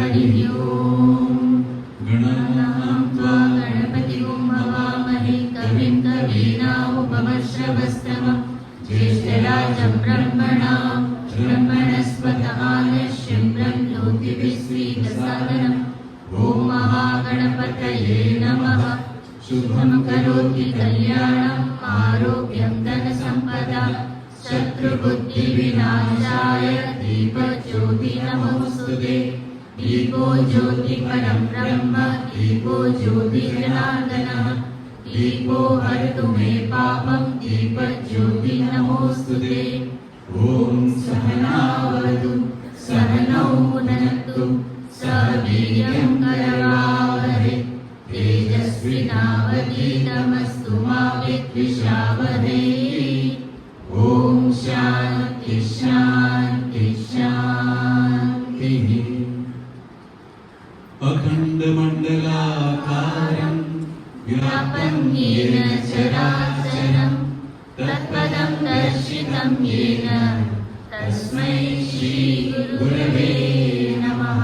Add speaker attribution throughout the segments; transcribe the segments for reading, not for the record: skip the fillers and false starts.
Speaker 1: हरिः ओम्। गणानां त्वा गणपतिं हवामहे कविं कवीनामुपमश्रवस्तमं ज्येष्ठराजं ब्रह्मणस्पत आनश्यं ब्रह्मोतिभिश्रीदसादनम्। ॐ महागणपतये नमः। शुभं करोति कल्याणम् आरोग्यं धनसम्पदा शत्रुबुद्धिविनाशाय दीपज्योति नमोऽस्तुते। दीपो ज्योति परं ब्रह्म दीपो ज्योति जनार्दनः। दीपो हरतु मे पापं दीपज्योति नमोऽस्तुते। ॐ सहनावतु सहनौ भुनक्तु सह वीर्यं करवावहै तेजस्विनावधीतमस्तु मा विद्विषावहै। ॐ शान्ति शान्ति शान्तिः। अखण्डमण्डलाकारं व्याप्तं येन चराचरं तत्पदं दर्शितं येन तस्मै श्रीगुरवे नमः।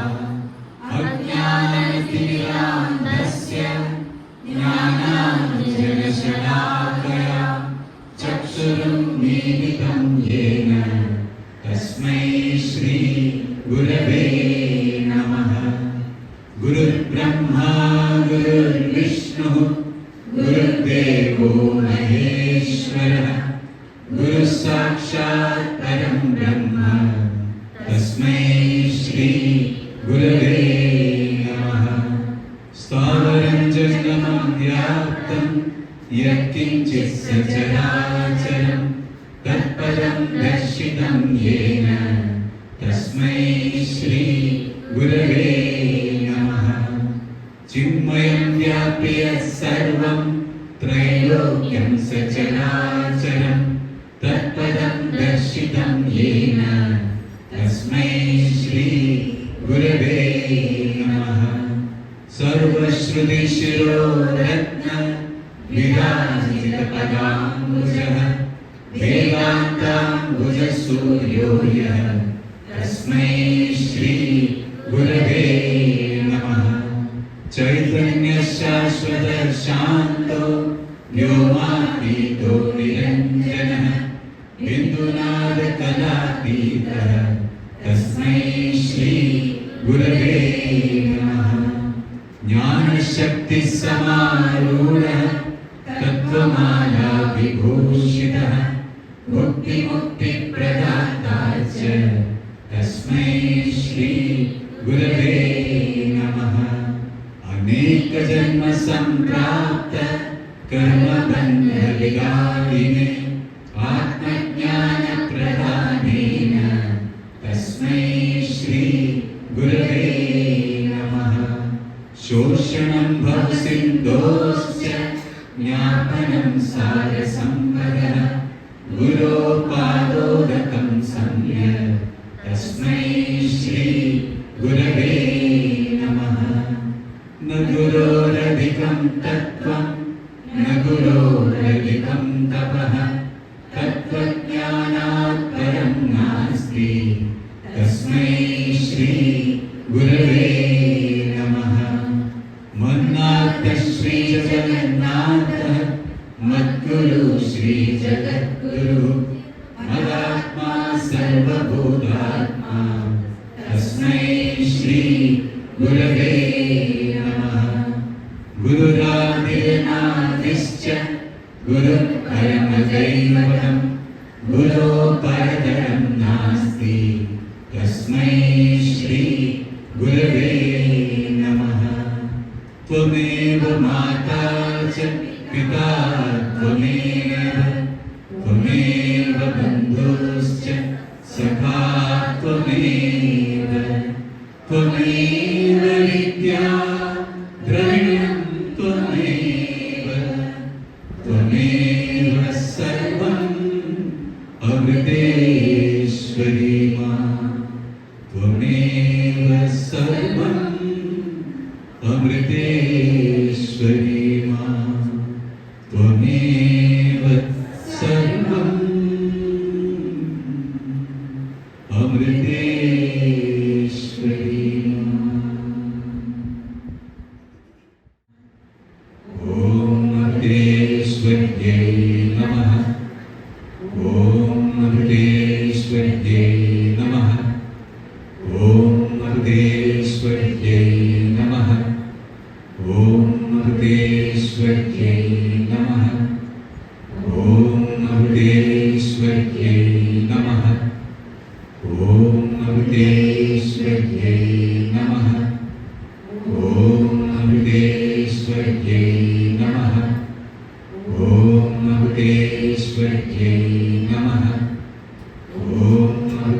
Speaker 1: अज्ञानतिमिरान्धस्य ज्ञानाञ्जनशलाकया चक्षुरुन्मीलितं येन तस्मै श्रीगुरवे नमः। गुरुर्ब्रह्मा गुरुर्विष्णुः गुरुर्देवो महेश्वरः गुरुसाक्षात् परं ब्रह्म तस्मै श्रीगुरवे नमः। स्थावरं जङ्गमं व्याप्तं यत्किञ्चित् सचराचरं तत्पदं दर्शितं येन तस्मै श्रीगुरवे नमः। चिन्मयं व्याप्य सर्वं त्रैलोक्यं सचराचरं तत्पदं दर्शितं येन तस्मै श्रीगुरवे नमः। सर्वश्रुतिशिरोरत्न विराजितपदाम्बुजः वेदान्ताम्बुजसूर्यो यः तस्मै श्रीगुरवे नमः। चैतन्यशाश्वत शान्तो व्योमातीतो निरञ्जनः बिन्दुनादकलातीतः तस्मै श्रीगुरवे नमः। ज्ञानशक्तिसमारूढः तत्त्वमाला विभूषितः मुक्तिमुक्तिप्रदाता च तस्मै श्रीगुरवे नमः। अनेकजन्मसम्प्राप्त कर्मबन्धविदारिणे आत्मज्ञानप्रदानेन तस्मै श्रीगुरवे नमः। शोषणं भवसिन्धोश्च ज्ञापनं सारसम्पदः गुरोपादोदकं सम्यक् तस्मै श्रीगुरवे नमः। न गुरोरधिकं तत्त्वं न गुरोरधिकं तपः तत्त्वज्ञानात् परं नास्ति तस्मै श्रीगुरवे नमः। मन्नाथः श्रीजगन्नाथः मद्गुरु श्रीजगद्गुरुः मदात्मा सर्वभूतात्मा तस्मै श्रीगुरवे नमः। गुरुरादिर्नादिश्च गुरुः परमदैवतं गुरोः परतरं नास्ति तस्मै श्रीगुरवे नमः। त्वमेव माता च पिता त्वमेव त्वमेव बन्धुश्च सखा त्वमेव त्वमेव विद्या द्रविणं त्वमेव त्वमेव सर्वम् अमृतेश्वरी मां त्वमेव सर्वम् अमृतेश्वरी मां त्वमेव सर्वम् अमृतेश्वरी मां।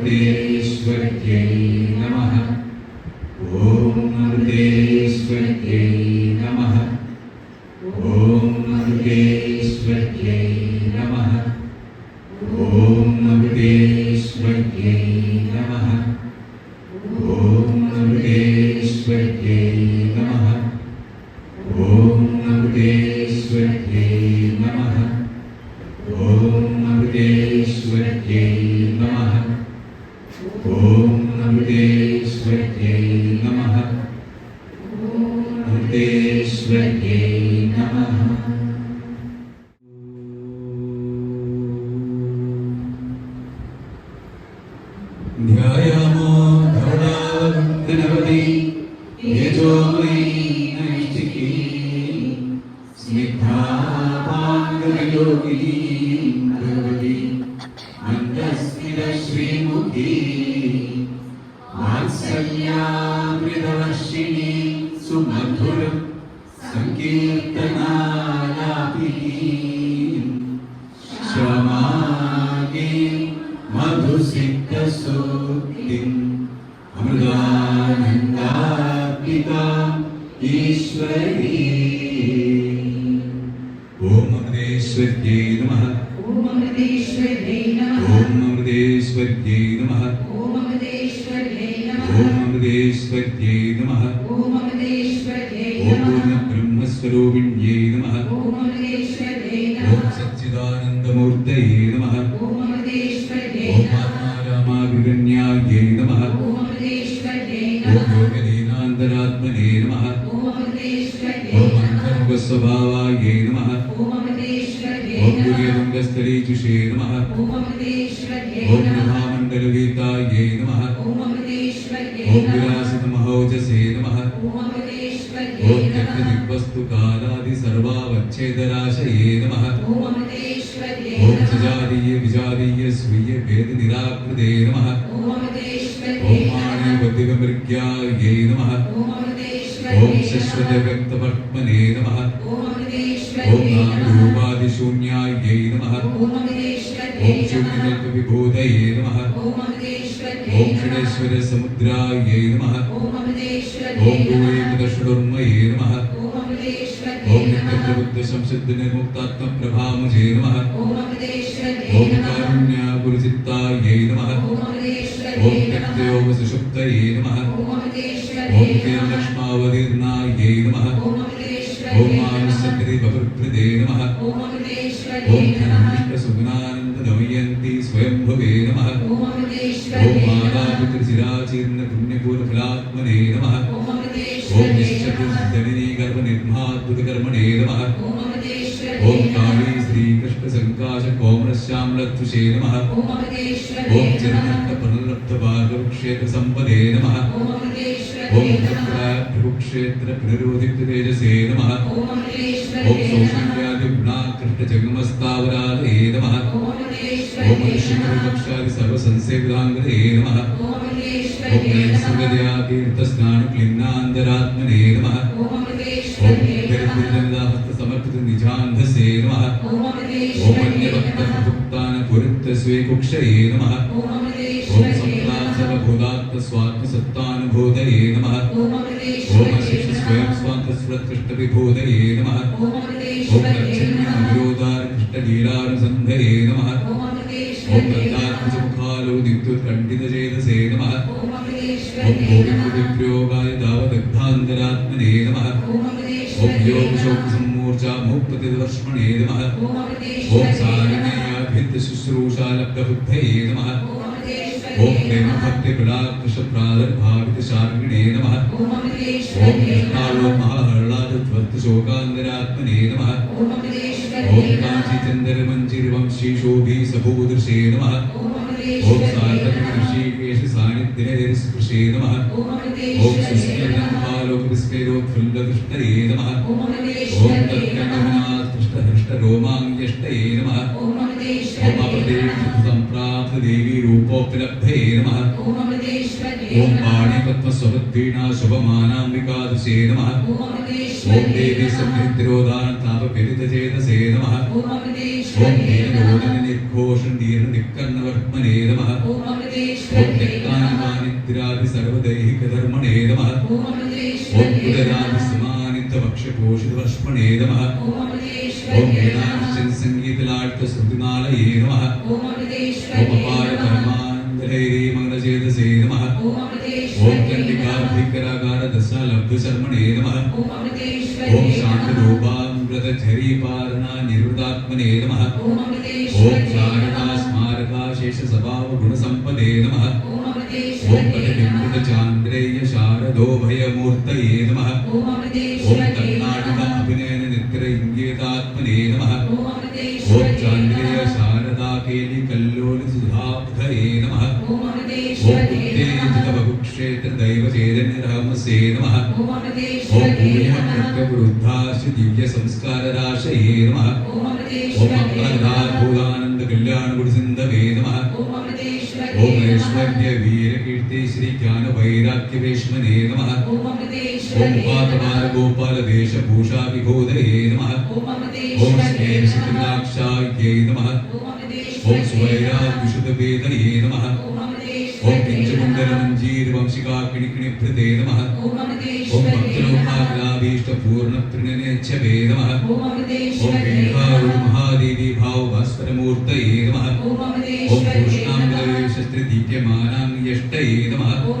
Speaker 1: अमृतेश्वर्यै नमः। ॐ अमृतेश्वर्यै नमः। ॐ अमृतेश्वर्यै नमः। ॐ अमृतेश्वर्यै नमः। ॐ अमृतेश्वर्यै नमः। ॐ अमृतेश्वर्यै नमः। ॐ अमृतेश्वर्यै नमः। ॐ अमृतेश्वर्यै नमः। अमृतेश्वर्यै नमः। ध्यायामो धवलावन्दनवती तेजोमयी नैष्टिकी स्निग्धापाङ्गयोगिनी भगवती मन्दस्मितश्रीमुखी वात्सल्यामृतवर्षिणी सुमधुरं सङ्कीर्तनालापिनी क्षमागे मधुसिक्तसूक्तिम् अमृतानन्दात्मिका ईश्वरी। ॐ अमृतेश्वर्यै नमः।
Speaker 2: ॐ अमृतेश्वर्यै नमः।
Speaker 1: ॐ अमृतेश्वर्यै नमः।
Speaker 2: ॐ अमृतेश्वर्यै नमः।
Speaker 1: ॐ अमृतेश्वर्यै नमः।
Speaker 2: ॐ अमृतेश्वर्यै
Speaker 1: ॐ
Speaker 2: नमः।
Speaker 1: पूर्णब्रह्मस्वरूपिण्यै नमः।
Speaker 2: ॐ अमृतेश्वर्यै
Speaker 1: ॐ
Speaker 2: नमः।
Speaker 1: सच्चिदानन्दमूर्तये नमः।
Speaker 2: ॐ अमृतेश्वर्यै
Speaker 1: ॐ
Speaker 2: नमः।
Speaker 1: आत्मारामाभिगण्यायै नमः।
Speaker 2: ॐ अमृतेश्वर्यै
Speaker 1: ॐ
Speaker 2: नमः।
Speaker 1: योगलीनान्तरात्मने नमः।
Speaker 2: ॐ अमृतेश्वर्यै
Speaker 1: ॐ
Speaker 2: नमः।
Speaker 1: अन्तर्मुखस्वभावायै नमः।
Speaker 2: ॐ अमृतेश्वर्यै
Speaker 1: ॐ
Speaker 2: नमः।
Speaker 1: गुर्यलिङ्गस्थलीजुषे नमः।
Speaker 2: ॐ अमृतेश्वर्यै
Speaker 1: ॐ
Speaker 2: नमः।
Speaker 1: ब्रह्मामण्डलगीतायै नमः।
Speaker 2: ॐ अमृतेश्वर्यै
Speaker 1: ॐ
Speaker 2: नमः।
Speaker 1: विलासितमहौजसे नमः।
Speaker 2: ॐ
Speaker 1: ॐ
Speaker 2: अमृतेश्वर्यै नमः।
Speaker 1: त्यक्तदिग्वस्तुकालादिसर्वावच्छेदराशये नमः।
Speaker 2: ॐ अमृतेश्वर्यै
Speaker 1: ॐ
Speaker 2: नमः।
Speaker 1: सजातीय विजातीय स्वीय भेदनिराकृते नमः।
Speaker 2: ॐ
Speaker 1: ॐ
Speaker 2: अमृतेश्वर्यै नमः।
Speaker 1: माणिवद्दिगमृग्यायै नमः।
Speaker 2: ॐ
Speaker 1: ॐ
Speaker 2: अमृतेश्वर्यै
Speaker 1: शश्वतव्यक्तवर्त्मने नमः।
Speaker 2: ॐ
Speaker 1: ॐ
Speaker 2: अमृतेश्वर्यै नमः।
Speaker 1: नामरूपादिशून्यायै नमः।
Speaker 2: ॐ अमृतेश्वर्यै
Speaker 1: ॐ
Speaker 2: नमः।
Speaker 1: शून्यकल्पविभूतये नमः।
Speaker 2: ॐ अमृतेश्वर्यै
Speaker 1: ॐ
Speaker 2: नमः।
Speaker 1: षडेश्वरसमुद्रायै नमः।
Speaker 2: ॐ
Speaker 1: ॐ
Speaker 2: अमृतेश्वर्यै नमः।
Speaker 1: भूयेकदषडुर्मये नमः।
Speaker 2: ॐ
Speaker 1: ॐ
Speaker 2: अमृतेश्वर्यै नमः।
Speaker 1: नित्यप्रबुद्धसंशुद्धनिर्मुक्तात्मप्रभामुजे नमः।
Speaker 2: ॐ
Speaker 1: ॐ
Speaker 2: अमृतेश्वर्यै नमः।
Speaker 1: कारुण्याकुलचित्तायै नमः।
Speaker 2: ॐ
Speaker 1: ॐ
Speaker 2: अमृतेश्वर्यै नमः।
Speaker 1: त्यक्तयोगसुषुप्तये नमः।
Speaker 2: ॐ
Speaker 1: ॐ
Speaker 2: अमृतेश्वर्यै नमः।
Speaker 1: किरणलक्ष्मावतीर्णायै नमः।
Speaker 2: ॐ
Speaker 1: ॐ
Speaker 2: अमृतेश्वर्यै नमः।
Speaker 1: मानुसकृतिबहुप्रदे नमः।
Speaker 2: ॐ
Speaker 1: ॐ
Speaker 2: अमृतेश्वर्यै नमः।
Speaker 1: धर्मिष्ठसुगुणानन्ददमयन्ती स्वयंभुवे नमः।
Speaker 2: ॐ
Speaker 1: ॐ
Speaker 2: अमृतेश्वर्यै नमः।
Speaker 1: मातापितृचिराचीर्णपुण्यपूर्णफलात्मने नमः।
Speaker 2: ॐ
Speaker 1: ॐ
Speaker 2: अमृतेश्वर्यै नमः।
Speaker 1: निश्चतुर्जनिनीगर्भनिर्माद्भुतकर्मणे नमः।
Speaker 2: ॐ
Speaker 1: ॐ
Speaker 2: अमृतेश्वर्यै नमः।
Speaker 1: काली श्रीकृष्णसङ्काशकोमलश्यामलत्वशे नमः।
Speaker 2: ॐ
Speaker 1: ॐ
Speaker 2: अमृतेश्वर्यै नमः।
Speaker 1: चरणत्तपुनरुत्थभागवक्षेत्रसम्पदे नमः।
Speaker 2: ॐ
Speaker 1: ॐ
Speaker 2: अमृतेश्वर्यै नमः।
Speaker 1: चक्रप्रभुक्षेत्रपुनरोधिततेजसे नमः।
Speaker 2: ॐ
Speaker 1: ॐ
Speaker 2: अमृतेश्वर्यै नमः।
Speaker 1: सौषण्यादिगुणाकृष्टजगमस्तावरालये नमः।
Speaker 2: ॐ
Speaker 1: ॐ
Speaker 2: अमृतेश्वर्यै नमः।
Speaker 1: ऋषिकरुपक्षादिसर्वसंसेविताङ्गदये नमः।
Speaker 2: ॐ
Speaker 1: ॐ
Speaker 2: अमृतेश्वर्यै नमः।
Speaker 1: नैसर्गदयातीर्थस्नानक्लिन्नान्तरात्मने नमः।
Speaker 2: ॐ
Speaker 1: ॐ
Speaker 2: अमृतेश्वर्यै नमः।
Speaker 1: दरिद्रजनदाहस्तसमर्पितनिजान्धसे नमः।
Speaker 2: ॐ
Speaker 1: ॐ
Speaker 2: अमृतेश्वर्यै नमः।
Speaker 1: अन्यभक्तभुक्तानपुरित्तस्वेकुक्षये नमः।
Speaker 2: ॐ
Speaker 1: ॐ
Speaker 2: अमृतेश्वर्यै नमः।
Speaker 1: सप्तासर्वभूतात्मस्वात्मसत्तानुभूतये नमः।
Speaker 2: ॐ
Speaker 1: ॐ
Speaker 2: अमृतेश्वर्यै
Speaker 1: अशिष्टस्वयं
Speaker 2: नमः।
Speaker 1: स्वान्तस्वृत्कृष्टविभूतये नमः।
Speaker 2: ॐ
Speaker 1: ॐ
Speaker 2: अमृतेश्वर्यै नमः।
Speaker 1: तच्छन्यमविरोधारकृष्टलीलानुसन्धये नमः।
Speaker 2: ॐ
Speaker 1: ॐ
Speaker 2: अमृतेश्वर्यै नमः।
Speaker 1: दत्तात्मजमुखालोदित्युत्कण्ठितचेतसे नमः।
Speaker 2: ॐ
Speaker 1: ॐ
Speaker 2: अमृतेश्वर्यै नमः।
Speaker 1: गोविन्दविप्रयोगाय दावदग्धान्तरात्मने नमः।
Speaker 2: ॐ
Speaker 1: ॐ
Speaker 2: अमृतेश्वर्यै नमः।
Speaker 1: योगशौकसम्मूर्छामुक्ततिवर्ष्मणे नमः।
Speaker 2: ॐ
Speaker 1: ॐ
Speaker 2: अमृतेश्वर्यै नमः।
Speaker 1: सारिणेयाभिद्धशुश्रूषालब्धबुद्धये नमः।
Speaker 2: ॐ
Speaker 1: ॐ
Speaker 2: अमृतेश्वर्यै नमः।
Speaker 1: प्रेमभक्तिप्रदाकृशप्रादर्भावितशार्गिणे नमः।
Speaker 2: ॐ
Speaker 1: ॐ
Speaker 2: अमृतेश्वर्यै नमः।
Speaker 1: कृष्णालो महाहल्लादध्वस्तशोकान्तरात्मने नमः।
Speaker 2: ॐ
Speaker 1: ॐ
Speaker 2: अमृतेश्वर्यै नमः।
Speaker 1: काञ्चीचन्दरमञ्जिरवंशी शोभीसभूदृशे नमः।
Speaker 2: ॐ
Speaker 1: ॐ
Speaker 2: अमृतेश्वर्यै नमः।
Speaker 1: सार्थकऋषिकेशसान्निध्यहरिस्पृशे नमः।
Speaker 2: ॐ
Speaker 1: ॐ
Speaker 2: अमृतेश्वर्यै नमः।
Speaker 1: सुस्मिरन्भालोकविस्फेरोत्फुल्लदृष्टये नमः।
Speaker 2: ॐ
Speaker 1: ॐ
Speaker 2: अमृतेश्वर्यै नमः।
Speaker 1: तत्कण्डमनात्कृष्टहृष्टरोमाङ्ग्यष्टये नमः।
Speaker 2: ॐ
Speaker 1: ॐ
Speaker 2: अमृतेश्वर्यै नमः।
Speaker 1: अपदेशसम्प्राप्तदेवीरूपोऽप्यलब्धये नमः।
Speaker 2: ॐ अमृतेश्वर्यै
Speaker 1: ॐ
Speaker 2: नमः।
Speaker 1: पाणिपद्मस्वभद्वीणा शुभमानाम्बिकादशे नमः।
Speaker 2: ॐ
Speaker 1: ॐ
Speaker 2: अमृतेश्वर्यै
Speaker 1: देवी
Speaker 2: नमः।
Speaker 1: संहितिरोधानतापपीडितचेतसे नमः।
Speaker 2: ॐ
Speaker 1: ॐ
Speaker 2: अमृतेश्वर्यै नमः।
Speaker 1: नीलरोदननिर्घोषणीर्निकर्णवर्त्मने नमः।
Speaker 2: ॐ
Speaker 1: त्यक्तानिद्रादि सर्वदैहिकधर्मणे नमः ॐ उदरादि समानित्यभक्ष्यपोषितवर्ष्मणे नमः ॐ वीणाश्चन संगीतलाट्यश्रुतिनालये नमः ॐ अपार परमानन्दलहरी मंगलचेतसे नमः ॐ चण्डिकाभिकरागार दशालब्धशर्मणे नमः ॐ शान्तरूपामृतझरीपारणा निर्वृतात्मने नमः ॐ शारदा स्मारका शेषसभावगुणसम्पदे नमः ॐ पटनिमृतचान्द्रेय शारदोभयमूर्तये नमः ॐ कर्णाटक अभिनयन नित्य इंगेतात्मने नमः ॐ चान्द्रेय शारदा केलि कल्लोल सुधाब्धये नमः ॐ उत्तेजितबहुक्षेत्र दैव चैतन्यरामसे नमः ॐ भूयः प्रत्यवरुद्धाश्च दिव्य संस्कार राशये नमः ॐ अप्रदाभूतानंद कल्याण गुणसिन्धवे नमः ॐ ऐश्वर्य वीर कीर्ति श्री ज्ञान वैराग्य वेश्मने नमः ॐ उपातवार गोपाल वेशभूषा विभूदये नमः ॐ स्नेहसिद्धिलाक्षायै नमः ॐ स्वैरा विशुद्ध वेदये नमः ॐ पिञ्चमण्डल मंजीर वंशिका किणिकिणिभृते नमः ॐ भक्तलोकाग्राभीष्ट पूर्ण प्रणयच्छवे नमः ॐ वीणारूढ महादेवी भाव भास्कर मूर्तये नमः ॐ कृष्णाम्बरेशस्त्र दीप्यमानान्यष्टये नमः ॐ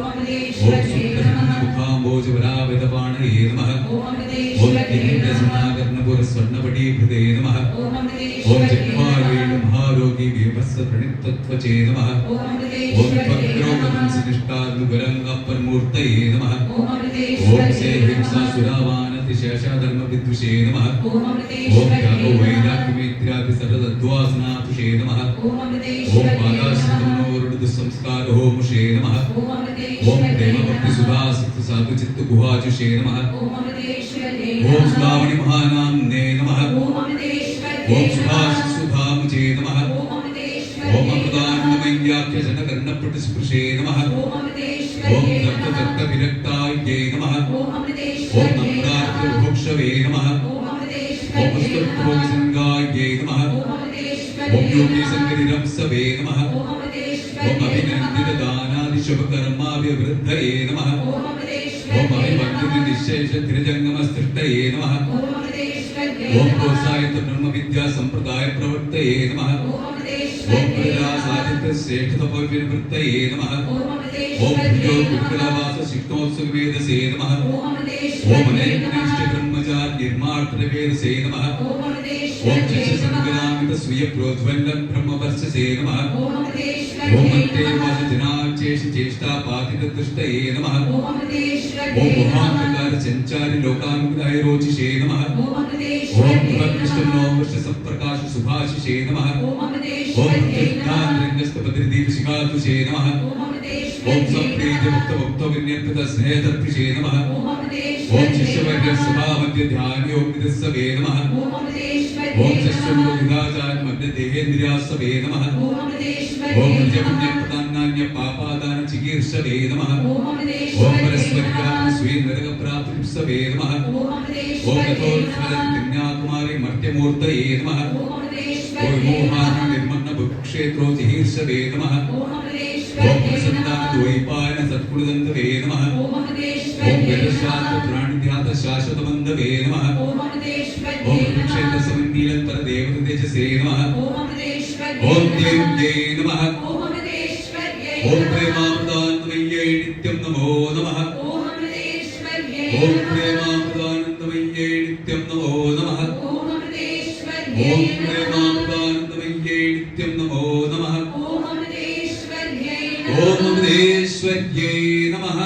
Speaker 1: सुप्रसन्नमुखाम्बोजवरावृतपाणये नमः ॐ दिव्यसनाकर्णपुर स्वर्णपटीभृते नमः ॐ जिह्वावेणु महारोगी विभत्स प्रणितत्वचे नमः ॐ त्वग्रोगंसनिष्ठाद्गुरङ्गपरमूर्तये नमः ॐ से हिंसासुरावानतिशेषधर्मविद्विषे नमः ॐ त्यागो वैराग्यमेत्र्यादि सर्वतद्वासनापुषे नमः ॐ पादाश्रितमनोरुदुःसंस्कारो मुषे नमः ॐ प्रेमभक्तिसुधासितसाधुचित्तगुहाजुषे नमः ॐ सुधामणि महानाम्ने नमः ॐ सुभाषिसुधामुचे नमः ॐ अमृतानन्दमय्याख्यजनकर्णपटस्पृशे नमः ॐ दत्तदत्तविरक्तायै नमः ॐ नम्रार्थभुक्षवे नमः ॐ स्तुभोगसङ्गायै नमः ॐ योगीसङ्गरिरप्सवे नमः ॐ अभिनन्दितदानादिशुभकर्माभिवृद्धये नमः ॐ अभिभक्तिनिश्शेषत्रिजङ्गमस्तृष्टये नमः ॐ प्रोत्साहित ब्रह्मविद्यासम्प्रदायप्रवर्तये नमः ॐ प्रजासाधितश्रेष्ठतपोविनिवृत्तये नमः ॐ भुजोत्कलावासशिष्णोत्सुकवेदसे नमः ॐ अनेकनिष्ठब्रह्मचार्यनिर्मार्तवेदसे नमः ॐ शिष्यसङ्गरामितस्वीयप्रोज्वल्लं ब्रह्मवर्षसे नमः ॐ अन्तेवासजनाचेष्टचेष्टापातितदृष्टये नमः ॐ महान्तकारसञ्चारि लोकानुग्रहैरोचिषे नमः ॐ कृष्णप्रकाश सुभाषिषे नमः ॐ प्रतिष्ठानरङ्गस्थपतिर्दीपशिखातुषे नमः ॐ सम्प्रीतिमुक्तभक्तविन्यर्पितस्नेहतर्पिषे नमः ॐ शिष्यवर्गसभामध्यध्यानयोगितस्सवे नमः ॐ शिष्ययोगिदाचार्यमध्यदेहेन्द्रियास्सवे नमः ॐ निजपुण्यप्रदान्नान्यपापादानचिकीर्षवे नमः ॐ परस्पर्यास्वेन्द्रगप्राप्तिप्सवे नमः ॐ तथोत्फलन्कन्याकुमारी मर्त्यमूर्तये नमः ॐ मोहान्निर्मन्नभुक्षेत्रोजिहीर्षवे नमः ॐ प्रसन्नाद्वैपायन सत्कुलदन्तवे नमः ॐ वेदशास्त्रप्राणिध्यातशाश्वतबन्धवे नमः ॐ कुरुक्षेत्रसमन्नीलन्तरदेवतेजसे नमः ॐ देव्यै नमः ॐ प्रेमामृतानन्दमय्यै नित्यं नमो नमः ॐ प्रेमामृतानन्दमय्यै नित्यं नमो नमः ॐ प्रेमामृतानन्दमय्यै नित्यं नमो नमः ॐ अमृतेश्वर्यै नमः